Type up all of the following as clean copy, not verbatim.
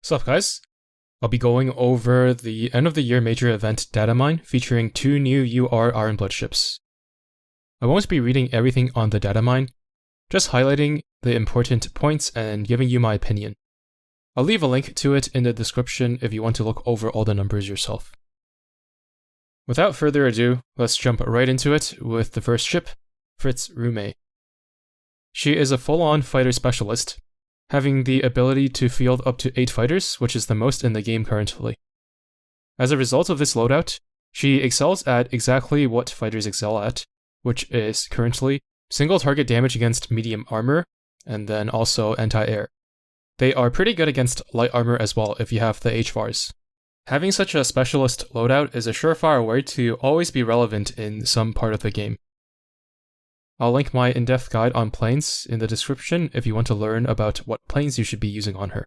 Sup guys? I'll be going over the end of the year major event Datamine featuring 2 new UR Iron Blood ships. I won't be reading everything on the Datamine, just highlighting the important points and giving you my opinion. I'll leave a link to it in the description if you want to look over all the numbers yourself. Without further ado, let's jump right into it with the first ship, Fritz R. She is a full-on fighter specialist, having the ability to field up to 8 fighters, which is the most in the game currently. As a result of this loadout, she excels at exactly what fighters excel at, which is currently single target damage against medium armor, and then also anti-air. They are pretty good against light armor as well if you have the HVARs. Having such a specialist loadout is a surefire way to always be relevant in some part of the game. I'll link my in-depth guide on planes in the description if you want to learn about what planes you should be using on her.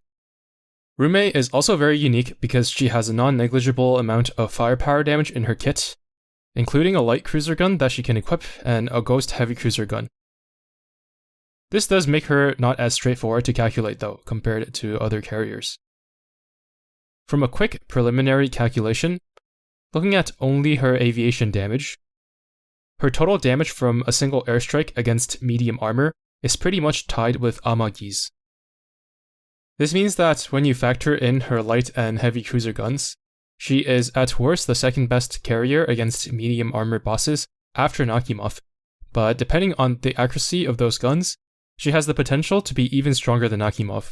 Rume is also very unique because she has a non-negligible amount of firepower damage in her kit, including a light cruiser gun that she can equip and a ghost heavy cruiser gun. This does make her not as straightforward to calculate though, compared to other carriers. From a quick preliminary calculation, looking at only her aviation damage, her total damage from a single airstrike against medium armor is pretty much tied with Amagi's. This means that when you factor in her light and heavy cruiser guns, she is at worst the second best carrier against medium armor bosses after Nakimov, but depending on the accuracy of those guns, she has the potential to be even stronger than Nakimov.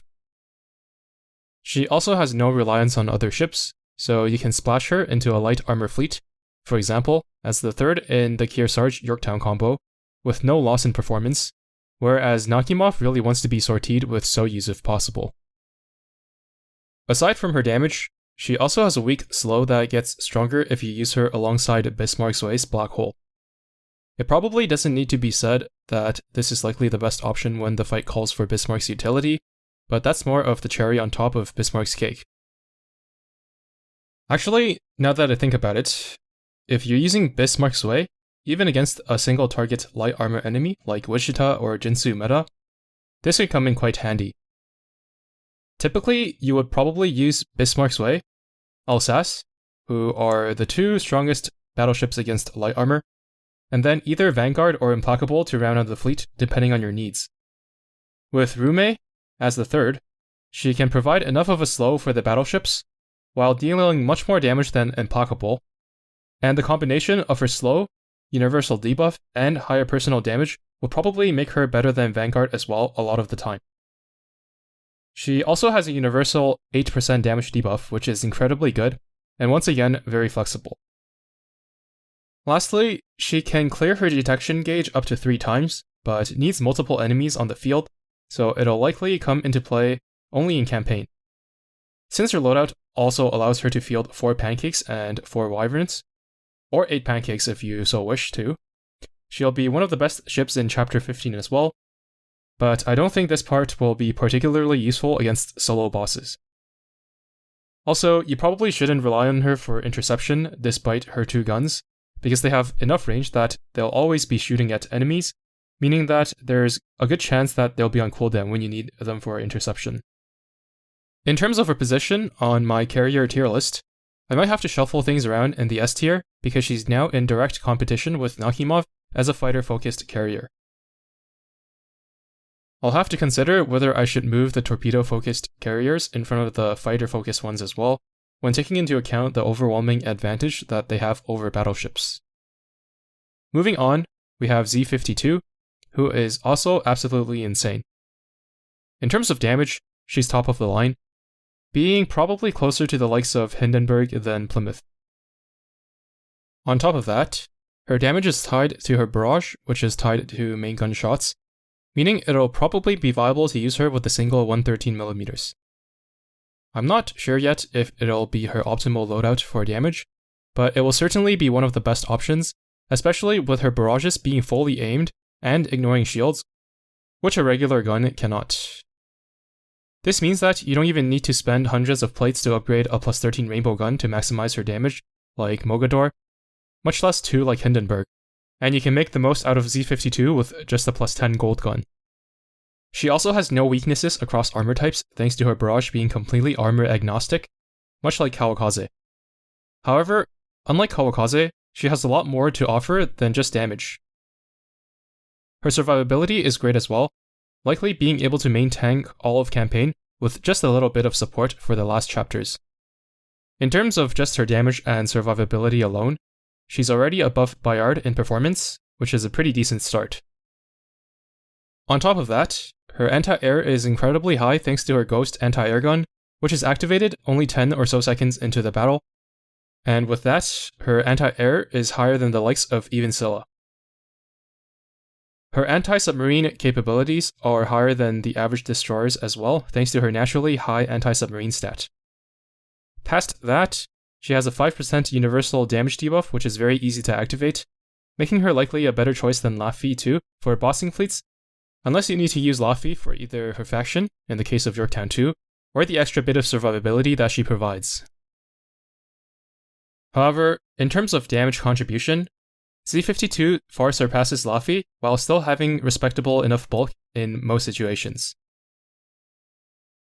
She also has no reliance on other ships, so you can splash her into a light armor fleet, for example, as the third in the Kearsarge Yorktown combo, with no loss in performance, whereas Nakimov really wants to be sortied with Soyuz if possible. Aside from her damage, she also has a weak slow that gets stronger if you use her alongside Bismarck's Way's Black Hole. It probably doesn't need to be said that this is likely the best option when the fight calls for Bismarck's utility, but that's more of the cherry on top of Bismarck's cake. Actually, now that I think about it, if you're using Bismarck's Way, even against a single target light armor enemy like Wichita or Jinsu meta, this could come in quite handy. Typically, you would probably use Bismarck's Way, Alsace, who are the 2 strongest battleships against light armor, and then either Vanguard or Implacable to round out the fleet depending on your needs. With Rume, as the third, she can provide enough of a slow for the battleships, while dealing much more damage than Implacable, and the combination of her slow, universal debuff, and higher personal damage will probably make her better than Vanguard as well a lot of the time. She also has a universal 8% damage debuff, which is incredibly good, and once again, very flexible. Lastly, she can clear her detection gauge up to 3 times, but needs multiple enemies on the field, so it'll likely come into play only in campaign. Since her loadout also allows her to field 4 pancakes and 4 wyverns, or 8 pancakes if you so wish to, she'll be one of the best ships in Chapter 15 as well, but I don't think this part will be particularly useful against solo bosses. Also, you probably shouldn't rely on her for interception despite her 2 guns, because they have enough range that they'll always be shooting at enemies, meaning that there's a good chance that they'll be on cooldown when you need them for interception. In terms of her position on my carrier tier list, I might have to shuffle things around in the S tier because she's now in direct competition with Nakimov as a fighter-focused carrier. I'll have to consider whether I should move the torpedo-focused carriers in front of the fighter-focused ones as well, when taking into account the overwhelming advantage that they have over battleships. Moving on, we have Z52, who is also absolutely insane. In terms of damage, she's top of the line, being probably closer to the likes of Hindenburg than Plymouth. On top of that, her damage is tied to her barrage, which is tied to main gun shots, meaning it'll probably be viable to use her with a single 113mm. I'm not sure yet if it'll be her optimal loadout for damage, but it will certainly be one of the best options, especially with her barrages being fully aimed and ignoring shields, which a regular gun cannot. This means that you don't even need to spend hundreds of plates to upgrade a plus 13 rainbow gun to maximize her damage, like Mogador, much less 2 like Hindenburg, and you can make the most out of Z52 with just a plus 10 gold gun. She also has no weaknesses across armor types thanks to her barrage being completely armor agnostic, much like Kawakaze. However, unlike Kawakaze, she has a lot more to offer than just damage. Her survivability is great as well, likely being able to main tank all of campaign with just a little bit of support for the last chapters. In terms of just her damage and survivability alone, she's already above Bayard in performance, which is a pretty decent start. On top of that, her anti-air is incredibly high thanks to her Ghost anti-air gun, which is activated only 10 or so seconds into the battle, and with that, her anti-air is higher than the likes of even Scylla. Her anti-submarine capabilities are higher than the average destroyers as well, thanks to her naturally high anti-submarine stat. Past that, she has a 5% universal damage debuff, which is very easy to activate, making her likely a better choice than Laffy too for bossing fleets, unless you need to use Laffy for either her faction, in the case of Yorktown 2, or the extra bit of survivability that she provides. However, in terms of damage contribution, Z52 far surpasses Laffy while still having respectable enough bulk in most situations.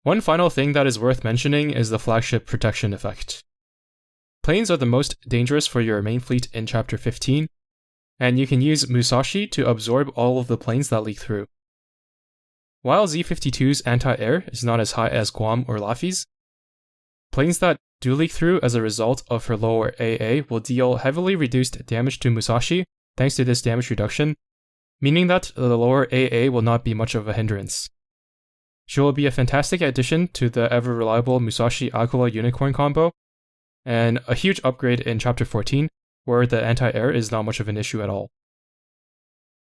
One final thing that is worth mentioning is the flagship protection effect. Planes are the most dangerous for your main fleet in Chapter 15, and you can use Musashi to absorb all of the planes that leak through. While Z52's anti-air is not as high as Guam or Laffy's, planes that do leak through as a result of her lower AA will deal heavily reduced damage to Musashi thanks to this damage reduction, meaning that the lower AA will not be much of a hindrance. She will be a fantastic addition to the ever-reliable Musashi-Aquila Unicorn combo, and a huge upgrade in Chapter 14, where the anti-air is not much of an issue at all.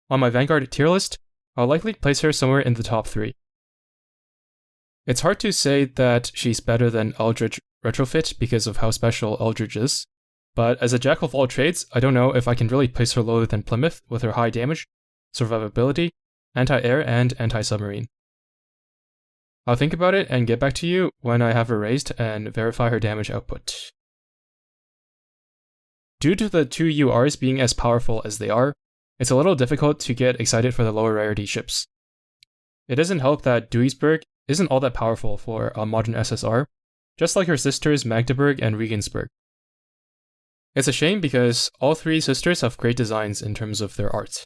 On my Vanguard tier list, I'll likely place her somewhere in the top 3. It's hard to say that she's better than Eldridge Retrofit because of how special Eldridge is, but as a jack of all trades, I don't know if I can really place her lower than Plymouth with her high damage, survivability, anti-air, and anti-submarine. I'll think about it and get back to you when I have her raised and verify her damage output. Due to the two URs being as powerful as they are, it's a little difficult to get excited for the lower rarity ships. It doesn't help that Duisburg isn't all that powerful for a modern SSR, just like her sisters Magdeburg and Regensburg. It's a shame because all three sisters have great designs in terms of their art.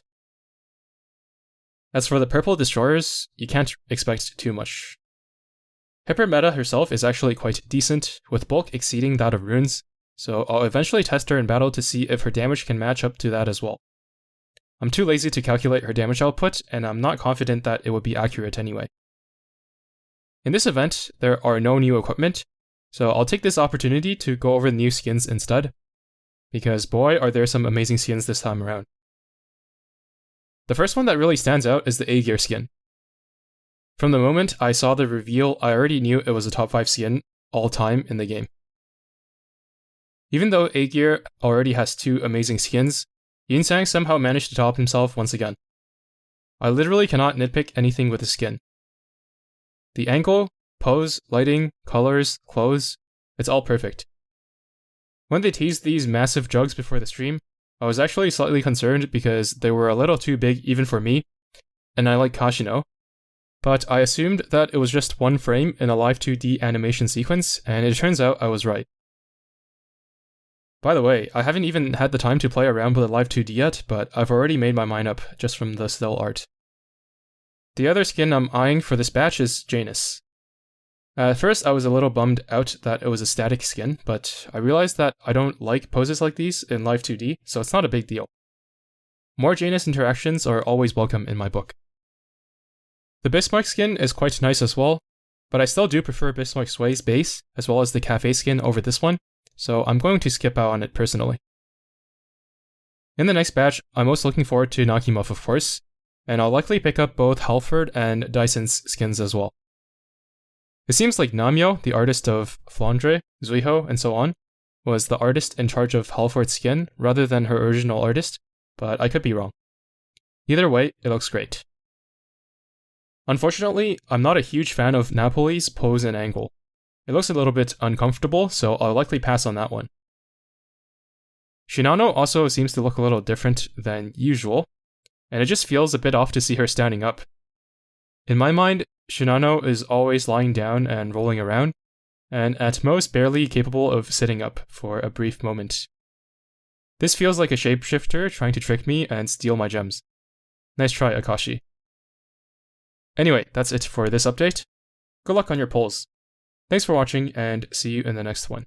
As for the purple destroyers, you can't expect too much. Hypermeta herself is actually quite decent, with bulk exceeding that of runes, so I'll eventually test her in battle to see if her damage can match up to that as well. I'm too lazy to calculate her damage output, and I'm not confident that it would be accurate anyway. In this event, there are no new equipment, so I'll take this opportunity to go over the new skins instead, because boy are there some amazing skins this time around. The first one that really stands out is the A-Gear skin. From the moment I saw the reveal, I already knew it was a top 5 skin all time in the game. Even though A-Gear already has 2 amazing skins, Yinsang somehow managed to top himself once again. I literally cannot nitpick anything with the skin. The angle, pose, lighting, colors, clothes, it's all perfect. When they teased these massive jugs before the stream, I was actually slightly concerned because they were a little too big even for me, and I like Kashino, but I assumed that it was just one frame in a live 2D animation sequence, and it turns out I was right. By the way, I haven't even had the time to play around with the live 2D yet, but I've already made my mind up just from the still art. The other skin I'm eyeing for this batch is Janus. At first I was a little bummed out that it was a static skin, but I realized that I don't like poses like these in live 2D, so it's not a big deal. More Janus interactions are always welcome in my book. The Bismarck skin is quite nice as well, but I still do prefer Bismarck Sway's base, as well as the Cafe skin over this one, so I'm going to skip out on it personally. In the next batch, I'm most looking forward to Nakimuff of course, and I'll likely pick up both Halford and Dyson's skins as well. It seems like Namyo, the artist of Flandre, Zuiho, and so on, was the artist in charge of Halford's skin rather than her original artist, but I could be wrong. Either way, it looks great. Unfortunately, I'm not a huge fan of Napoli's pose and angle. It looks a little bit uncomfortable, so I'll likely pass on that one. Shinano also seems to look a little different than usual, and it just feels a bit off to see her standing up. In my mind, Shinano is always lying down and rolling around, and at most barely capable of sitting up for a brief moment. This feels like a shapeshifter trying to trick me and steal my gems. Nice try, Akashi. Anyway, that's it for this update. Good luck on your polls. Thanks for watching, and see you in the next one.